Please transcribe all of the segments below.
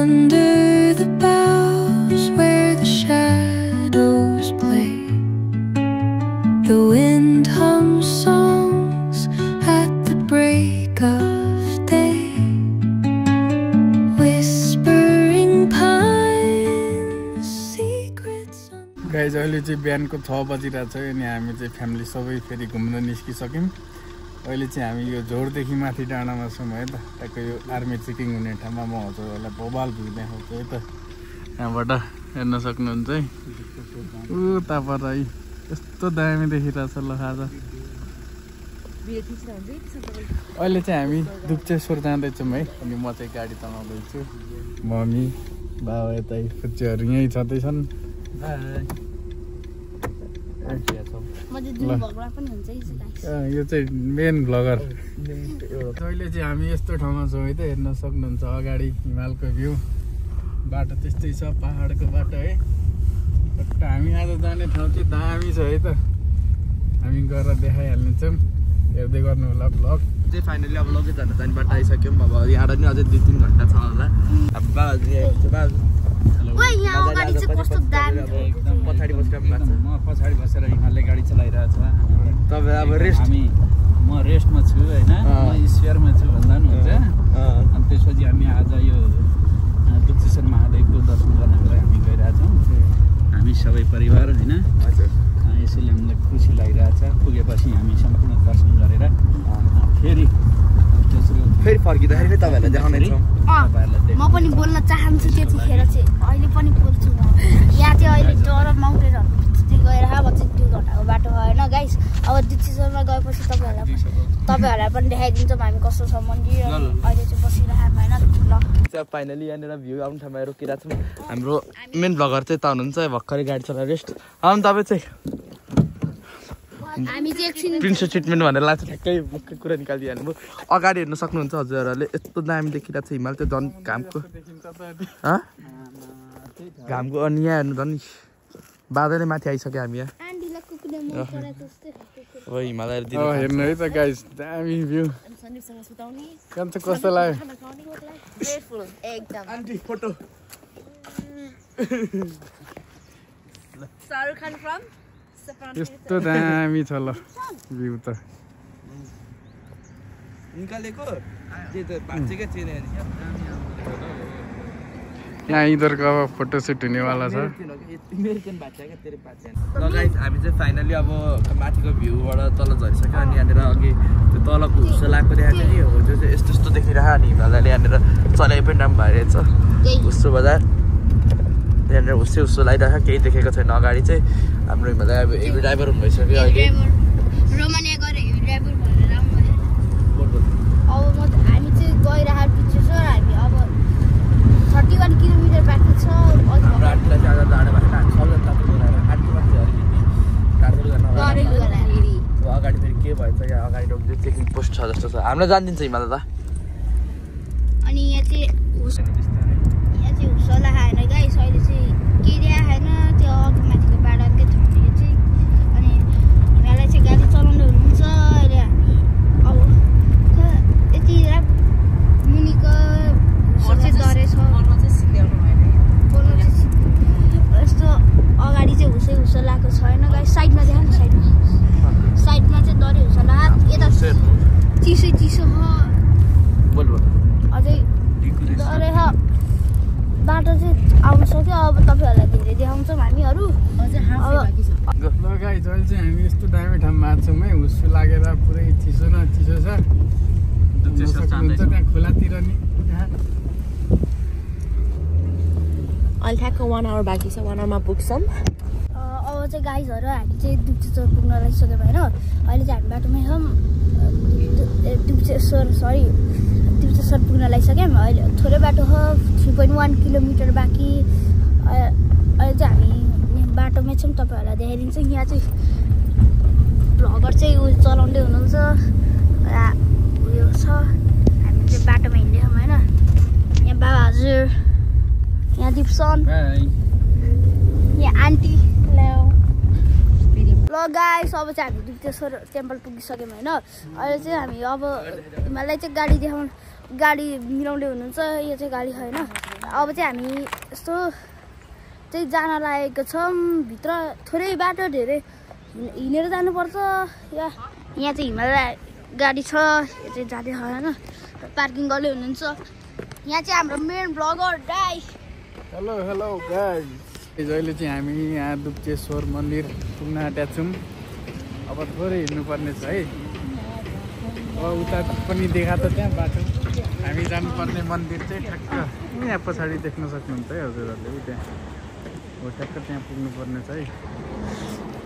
under the boughs where the shadows play. The wind hums songs at the break of day, whispering pines secrets. Guys अहिले चाहिँ बिहानको 6 बजिरहेको छ अनि हामी चाहिँ फ्यामिली सबै फेरि घुम्न निस्किसक्यौँ। अहिले चाहिँ हामी यो झोरदेखि माथि डाँडामा छौँ है त। ट्याक्कै यो आर्मी चेकिङ हुने ठाउँमा म हजुरहरूलाई भोबाल भ्यू देखाउँछु है त। यहाँबाट हेर्न सक्नुहुन्छ है उताबाट है यस्तो दामी देखिरहेछ ल आज। अहिले चाहिँ हामी दुप्चेश्वर जाँदैछौँ है अनि म चाहिँ गाडी चलाउँदैछु। मम्मी बाबा यता फुच्चीहरू यहीँ छँदैछन्। यो चाहिँ मेन भ्लगर। अहिले चाहिँ हामी यस्तो ठाउँमा छौँ है त, हेर्न सक्नुहुन्छ अगाडि हिमालको भ्यू। बाटो त्यस्तै छ, पहाडको बाटो है। बट हामी आज जाने ठाउँ चाहिँ दामी छ है त, हामी गएर देखाइहाल्नेछौँ, हेर्दै गर्नु होला भ्लग। चाहिँ फाइनली अब लगेज जान जाने बाटो आइसक्यौँ। अब यहाँबाट नि अझै 2-3 घन्टा छ होला। अब पछाडि बसेर म पछाडि बसेर हिमालले गाडी चलाइरहेको छ। तपाईँ अब रेस्ट म रेस्टमा छु होइन, म स्पेयरमा छु भन्दा पनि हुन्छ। अनि त्यसपछि हामी आज यो दुप्चेश्वर महादेवको दर्शन गर्नको लागि हामी गइरहेछौँ, हामी सबै परिवार होइन। यसैले हामीलाई खुसी लागिरहेछ। पुगेपछि हामी सम्पूर्ण दर्शन गरेर फेरि फर्किँदाखेरि नै तपाईँहरूलाई देखाउने छौँ। म पनि बोल्न चाहन्छु त्यतिखेर चाहिँ, अहिले पनि बोल्छु म। यहाँ चाहिँ अहिले डर माउन्टेनहरू चाहिँ गएर अब चाहिँ 2 घन्टाको बाटो भएन गाइस। अब दुप्चेश्वरमा गएपछि तपाईँहरूलाई पनि देखाइदिन्छौँ हामी कस्तो छ मन्दिर। अहिले चाहिँ बसिरहेको होइन ल। फाइनली यहाँनिर भ्यू आउने ठाउँमा रोकिरहेको छौँ। हाम्रो मेन भ्लगर चाहिँ त हुनुहुन्छ भर्खरै गाडी चलाएर रेस्ट। तपाईँ चाहिँ हामी चाहिँ एकछिन प्रिन्सेस ट्रिटमेन्ट भनेर लाग्छ, ठ्याक्कै मुख्य कुरा निकालिदिइहाल्नु। अगाडि हेर्न सक्नुहुन्छ हजुरहरूले यस्तो दामी देखिरहेको छ हिमाल चाहिँ झन् घामको घामको। अनि यहाँ हेर्नु झन् बादलै माथि आइसक्यो हामी यहाँ। अब हिमालहरू हेर्नु है त गाइस, दामी भ्यू। कस्तो लाग्यो? फोटो यस्तो दामी छ ल भ्यू त। यहाँ यिनीहरूको अब फोटोसुट हुनेवाला छ। हामी चाहिँ फाइनली अब माथिको भ्यूबाट तल झरिसक्यो। अनि यहाँनिर अघि त्यो तलको हुस्सो लागेको देखाएको थियो नि, हो त्यो चाहिँ यस्तो यस्तो देखिरहेको। अनि हिमालयले यहाँनिर चलाइ पनि राम्रो भइरहेछ हुस्सो बजार। यहाँनिर हुस्सै हुस्सो लगाइरहेको, केही देखेको छैन अगाडि चाहिँ। हाम्रो हिमालय अब हेभी ड्राइभर हुनु भइसक्यो अहिले। हामी चाहिँ गइरहेको दुप्चेश्वर। हामी अब 31 किलोमिटर बाँकी छ। आन्टीलाई चाहिँ आज टाढो भएको हामी सबैजना तातो बोलाएर आन्टी मान्छे अलिकति अगाडि फेरि के भएछ यहाँ अगाडि रोक्दै चेकिङ पोस्ट छ जस्तो छ। हामीलाई जानिदिन्छ हिमालय त। अनि यहाँ चाहिँ हुस्सो लगाएन गाइस, अहिले चाहिँ के देखाएन त्यो अघि माथिको बाटोकै ठाउँमा चाहिँ। अनि हिमालय चाहिँ गाडी चलाउँदै हुनुहुन्छ अहिले। हामी अब यति मुनिको डरे छ यस्तो अगाडि चाहिँ हुस्सो लगाएको छैन गाइस। साइडमा देखा न, साइडमा चाहिँ डरे हुस्सो लगाएको। यता चिसो छ अझै डरे छ। बाटो चाहिँ आउनु सक्यो। अब तपाईँहरूलाई धेरै देखाउँछौँ हामीहरू। ल गाइस, अहिले चाहिँ हामी यस्तो दामी ठाउँमा आएको छौँ है, हुस्सो लागेर पुरै चिसो न चिसो छ। त्यहाँ खोलातिर नि अहिले ठ्याक्क 1 आवर बाँकी छ। 1 आवरमा पुग्छौँ। अब चाहिँ गाइजहरू हामी चाहिँ दुप्चेश्वर पुग्न लागिसक्यौँ होइन। अहिले चाहिँ हामी बाटोमै छौँ। दुप्चेश्वर पुग्न लागिसक्यौँ। अहिले थोरै बाटो हो, 3.1 किलोमिटर बाँकी। अहिले चाहिँ हामी बाटोमै छौँ, तपाईँहरूलाई देखाइदिन्छौँ। यहाँ चाहिँ भ्लगर चाहिँ उयो चलाउँदै हुनुहुन्छ, उयो छ। हामी चाहिँ बाटोमा हिँड्दैछौँ होइन। यहाँ बाबा हजुर, यहाँ दिप्सन, यहाँ आन्टी। ल गाइस, अब चाहिँ हामी दुप्चेश्वर टेम्पल पुगिसक्यौँ होइन। अहिले चाहिँ हामी अब हिमालय चाहिँ गाडी देखाउनु गाडी मिलाउँदै हुनुहुन्छ। यो चाहिँ गाडी छैन। अब चाहिँ हामी यस्तो चाहिँ जान लागेको छौँ। भित्र थोरै बाटो धेरै हिँडेर जानुपर्छ। यहाँ चाहिँ हिमालय गाडी छ। यो चाहिँ जाँदै होइन, पार्किङ गर्दै हुनुहुन्छ। यहाँ चाहिँ हाम्रो मेन ब्लगर दाइ। हेलो हेलो गाइस, अहिले चाहिँ हामी यहाँ दुप्चेश्वर मन्दिर पुग्न आँटेका छौँ। अब थोरै हिँड्नुपर्ने छ है। अब उता पनि देखा त त्यहाँ बाटो। हामी जानुपर्ने मन्दिर चाहिँ ठ्याक्क यहाँ पछाडि देख्न सक्नुहुन्छ है हजुरहरूले। ऊ त्यहाँ हो, ठ्याक्क त्यहाँ पुग्नुपर्ने छ है।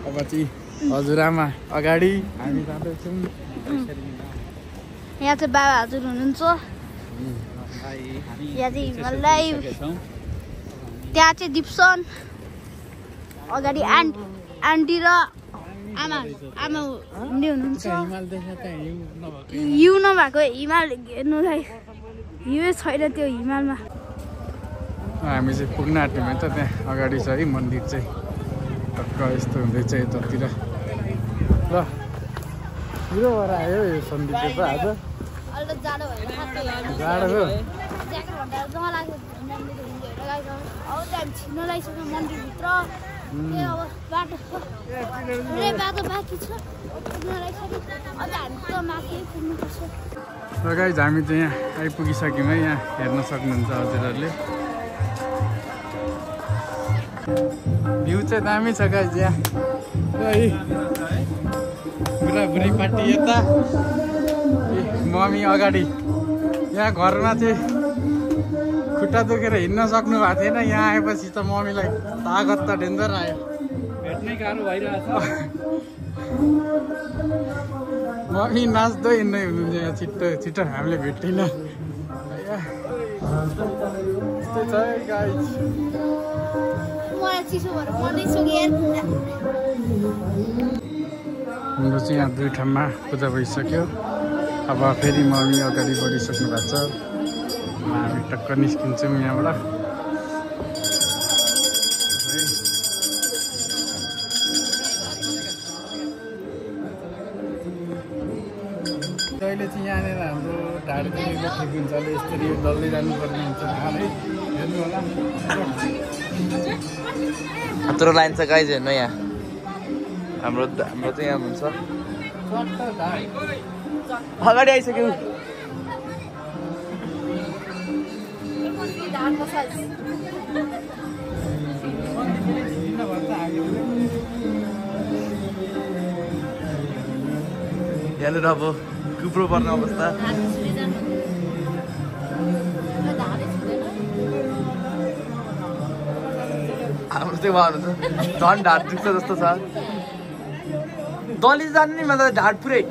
अब चाहिँ हजुरआमा अगाडि, हामी जाँदैछौँ। यहाँ चाहिँ बाबा हजुर हुनुहुन्छ। यहाँ चाहिँ हिमालय, त्यहाँ चाहिँ दिप्सन, अगाडि आन्टी र आमा हुँदै हुनुहुन्छ। हिउँ नभएको हिमाल हेर्नुलाई हिउँ छैन त्यो हिमालमा। हामी चाहिँ पुग्न आँट्यौँ है त। त्यहाँ अगाडि छ है मन्दिर चाहिँ। टक्क यस्तो हुँदैछ यतातिर। ल हिरो भएर आयो यो सन्दीपले त आज। जाडो हो। छिर्न लागिसक्यो मन्दिरभित्र। बाटो बाँकी छ, पुग्न लागिसक्यो। अझ हामी त माथि पुग्नुपर्छ। र गाइस हामी चाहिँ यहाँ आइपुगिसक्यौँ है। यहाँ हेर्न सक्नुहुन्छ हजुरहरूले। भ्यू चाहिँ दामी छ गाइस यहाँ। बुढाबुढी पार्टी यता, मम्मी अगाडि। यहाँ घरमा चाहिँ खुट्टा दुखेर हिँड्न सक्नु भएको थिएन। यहाँ आएपछि त मम्मीलाई तागत त डेन्जर आयो। भेट्नै गाह्रो भइरहेछ। मम्मी नाच्दै हिँड्दै हुनुहुन्छ यहाँ। छिट्टो छिट्टो हामीले भेटिनँ। यस्तै छ है गाइस। मलाई चिसो भएर पर्दैछु कि यार। हाम्रो चाहिँ यहाँ दुई ठाउँमा पूजा भइसक्यो। अब फेरि मम्मी अगाडि बढिसक्नु भएको छ। हामी टक्क निस्किन्छौँ यहाँबाट। अहिले चाहिँ यहाँनिर हाम्रो ढाड पनि ठिक हुन्छ। अहिले यसरी डल्लै जानुपर्ने हुन्छ है। हेर्नु होला खतरो लाइन छ गाइज। हेर्नु यहाँ हाम्रो चाहिँ यहाँ हुन्छ। अगाडि आइसक्यो। यहाँनिर अब कुप्रो पर्ने अवस्था। हाम्रो चाहिँ उहाँ हुनुहुन्छ झन् ढाड दुख्छ जस्तो छ। दली जानु नि मतलब ढाड पुरै।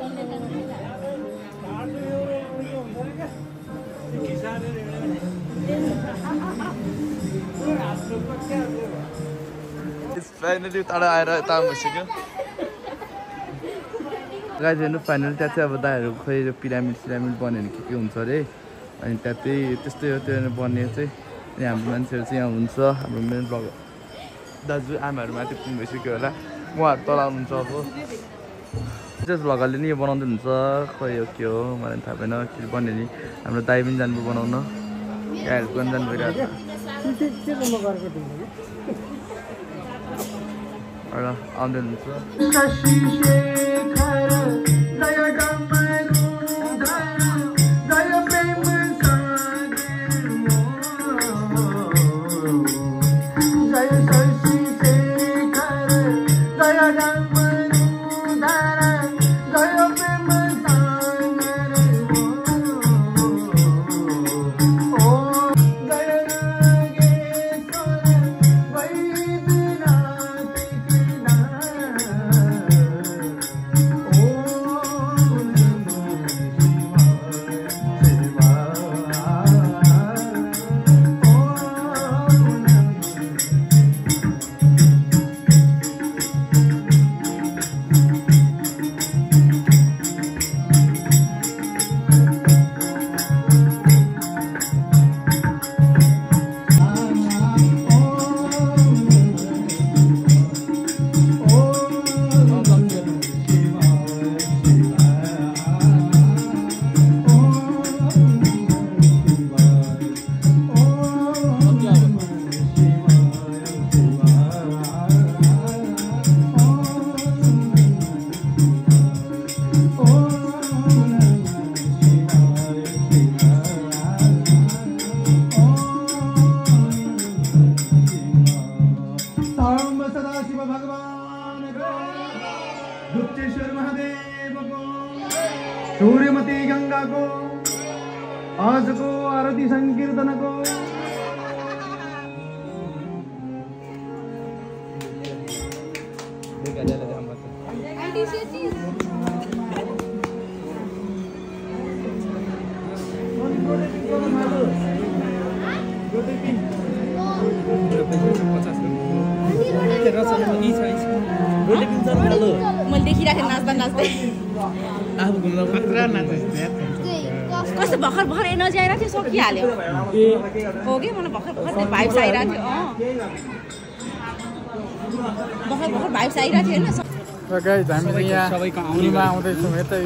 फाइनली टाढा आएर यता भइसक्यो गाइज। हेर्नु फाइनली त्यहाँ चाहिँ अब दाइहरू खोइ यो पिरामिड सिरामिड बन्यो भने के हुन्छ अरे। अनि त्यहाँ त्यही त्यस्तै हो। त्यो बन्ने चाहिँ अनि हाम्रो मान्छेहरू चाहिँ यहाँ हुन्छ। हाम्रो मेन ब्लगर दाजु आमाहरू माथि पुग्नु भइसक्यो होला। उहाँहरू तल आउनुहुन्छ। अब जस भगलले नि यो बनाउँदै हुन्छ। खोइ यो के हो मलाई थाहा भएन के बन्यो नि। हाम्रो दाइ पनि जानुभयो बनाउन। यहाँ हेल्प गर्न जानु भइरहेको छ। आउँदै हुनुहुन्छ। बाबाको आजको आरती संकीर्तनको मैले देखिरहेको नाच्दा नाच्दै कस्तो भर्खर भर्खर एनर्जी आइरहेको थियो सकिहाल्यो हो कि मलाई भर्खर भर्खर भाइब्स आइरहेको थियो भर्खर भर्खर भाइब्स आइरहेको थियो होइन गाइस हामी यहाँ पुलमा आउँदैछौँ यतै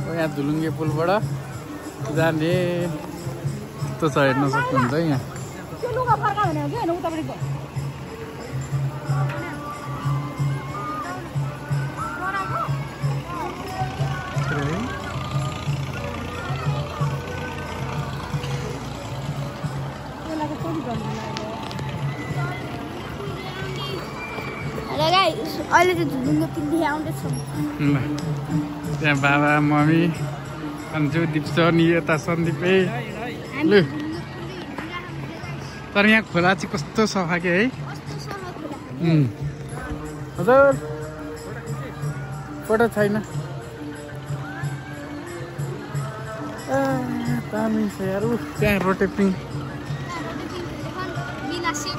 यहाँ झुलुङ्गे पुलबाट जाने यस्तो छ हेर्न सक्नुहुन्छ यहाँ त्यो लुगा फर्का भने हो कि होइन उतापट्टि अहिले चाहिँ झुलुङ्गे पिन्दै आउँदैछौँ त्यहाँ बाबा मम्मी अन्जु दिप्सनी यता सन्दीपै लु तर यहाँ खोला चाहिँ कस्तो सफा के है हजुर फोटो छैन त्यहाँ रोटेपिङ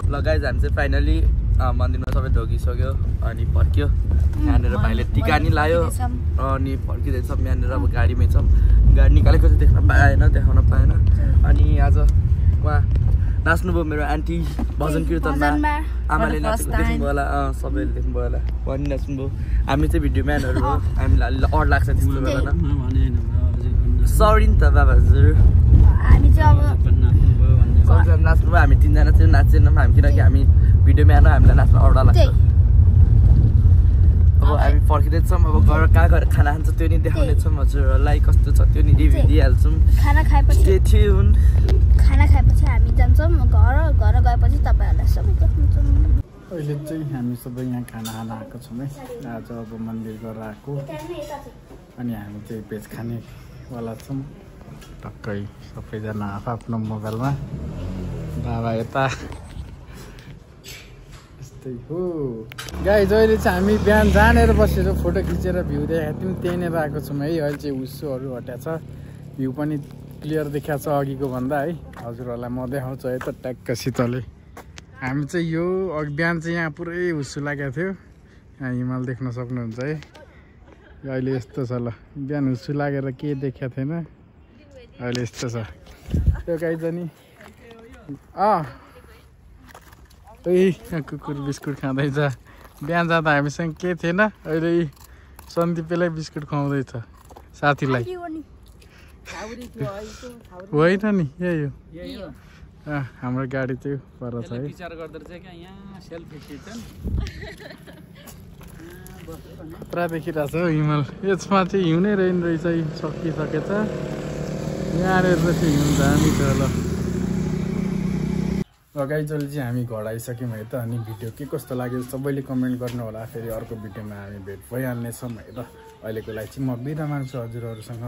लगाइ जान्छ फाइनली मन्दिरमा सबै ढोकिसक्यो अनि फर्क्यो यहाँनिर भाइले टिका नि लायो अनि फर्किँदैछ यहाँनिर अब गाडीमै छौँ गाडी निकालेको चाहिँ देख्न पाएन देखाउन पाएन अनि आज उहाँ नाच्नुभयो मेरो आन्टी भजन कीर्तनमा आमाले नाचेको देख्नुभयो होला सबैले देख्नुभयो होला उहाँ नि नाच्नुभयो हामी चाहिँ भिडियो म्यानहरू हो हामीलाई अलि अड लाग्छ त्यस्तो बेला सरी नि त बाबा हजुर हामी चाहिँ अब सबैजना नाच्नुभयो हामी तिनजना चाहिँ नाचेनौँ हामी किनकि हामी भिडियो म्यान हो हामीलाई नाच्न अर्डर लाग्छ अब हामी फर्किँदैछौँ अब घर कहाँ गएर खाना खान्छ त्यो नि देखाउनेछौँ हजुरहरूलाई कस्तो छ त्यो नि रिभ्यू दिइहाल्छौँ खाना खाएपछि हामी जान्छौँ घर गएपछि तपाईँहरूलाई सबै देख्छौँ अहिले चाहिँ हामी सबै यहाँ खाना खान आएको छौँ है आज अब मन्दिर गएर आएको अनि हामी चाहिँ भेज खानेवाला छौँ टक्कै सबैजना आफ्नो मोबाइलमा बाबा यता यस्तै हो गाइस अहिले चाहिँ हामी बिहान जानेर बसेर फोटो खिचेर भ्यू देखाएको थियौँ त्यहीँनिर आएको छौँ है अहिले चाहिँ हुस्सोहरू हटाएको छ भ्यू पनि क्लियर देखाएको छ अघिको भन्दा है हजुरहरूलाई म देखाउँछु है त ट्याक्क शीतले हामी चाहिँ यो अघि बिहान चाहिँ यहाँ पुरै हुस्सो लागेको थियो यहाँ हिमाल देख्न सक्नुहुन्छ है अहिले यस्तो छ ल बिहान हुस्सो लागेर के देखाएको थिएन अहिले यस्तो छ त्यो गाइज नि कुकुर बिस्कुट खाँदैछ बिहान जाँदा हामीसँग के थिएन अहिले सन्दीपलाई बिस्कुट खुवाउँदैछ साथीलाई होइन नि यही हो हाम्रो गाडी चाहिँ पर छ है खतरा देखिरहेछ हौ हिमाल यसमा चाहिँ हिउँनै रहेछ सकिसकेछ यहाँनिर चाहिँ हिउँ दामी छ ल गाइजले चाहिँ हामी घर आइसक्यौँ है त अनि भिडियो के कस्तो लाग्यो सबैले कमेन्ट गर्नु होला फेरि अर्को भिडियोमा हामी भेट भइहाल्नेछौँ है त अहिलेको लागि चाहिँ म बिदा माग्छु हजुरहरूसँग